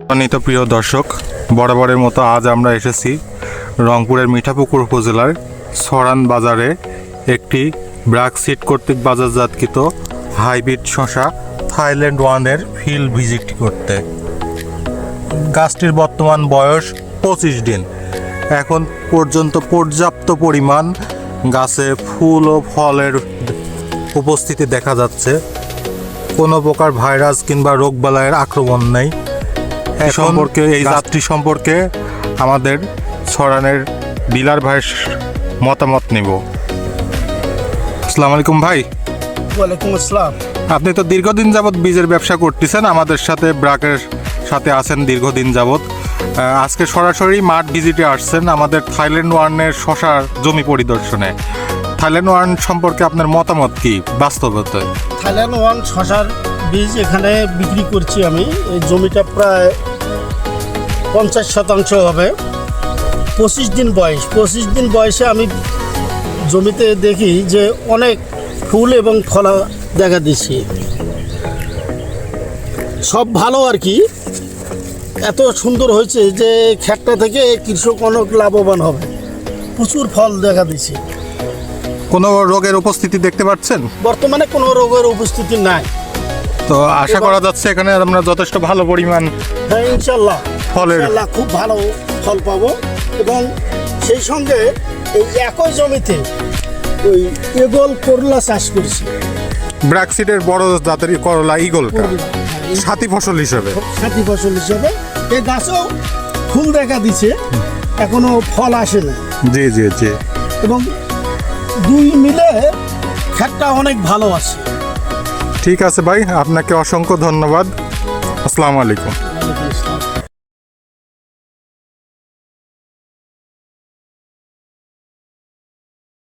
সম্মানিত প্রিয় দর্শক, বরাবরের মতো আজ আমরা এসেছি রংপুরের মিঠাপুকুর উপজেলার সরান বাজারে একটি ব্র্যাক সিড কর্তৃক বাজারজাতকৃত হাইব্রিড শসা থাইল্যান্ড ওয়ানের ফিল্ড ভিজিট করতে। গাছটির বর্তমান বয়স 25 দিন। এখন পর্যন্ত পর্যাপ্ত পরিমাণ গাছে ফুল ও ফলের উপস্থিতি দেখা যাচ্ছে। কোনো প্রকার ভাইরাস কিংবা রোগবালাইয়ের আক্রমণ নেই। এই জাতটি সম্পর্কে আমাদের সরানের ডিলার ভাইয়ের মতামত নিব। আসসালামু আলাইকুম ভাই। ওয়ালাইকুম আসসালাম। আপনি তো দীর্ঘদিন যাবৎ বীজের ব্যবসা করতেছেন, আমাদের সাথে ব্র্যাকের সাথে আছেন দীর্ঘদিন যাবৎ। আজকে সরাসরি মাঠ ভিজিটে আসছেন আমাদের থাইল্যান্ড ওয়ানের শসার জমি পরিদর্শনে। থাইল্যান্ড ওয়ান সম্পর্কে আপনার মতামত কি বাস্তবতায়? থাইল্যান্ড ওয়ান শসার বীজ এখানে বিক্রি করছি আমি। এই জমিটা প্রায় 50% হবে। 25 দিন বয়স। 25 দিন বয়সে আমি জমিতে দেখি যে অনেক ফুল এবং ফলা দেখা দিচ্ছি, সব ভালো আর কি। এত সুন্দর হয়েছে যে ক্ষেতটা থেকে কৃষক অনেক লাভবান হবে। প্রচুর ফল দেখা দিচ্ছে। কোনো রোগের উপস্থিতি দেখতে পাচ্ছেন? বর্তমানে কোনো রোগের উপস্থিতি নাই। তো আশা করা যাচ্ছে এখানে আমরা যথেষ্ট ভালো পরিমাণ হ্যাঁ, ইনশাল্লাহ ফলের খুব ভালো ফল পাবো। এবং সেই সঙ্গে এই একই জমিতে ওই ইগল করলা চাষ করেছি। ব্র্যাক সিডের বড় জাতের করলা ইগলটা সাথী ফসল হিসেবে এই গাছেও ফুল দেখা দিচ্ছে, এখনো ফল আসে না। জি জি জি। এবং দুই মিলে ক্ষেতটা অনেক ভালো আছে। ঠিক আছে ভাই, আপনাকে অসংখ্য ধন্যবাদ। আসসালামু আলাইকুম।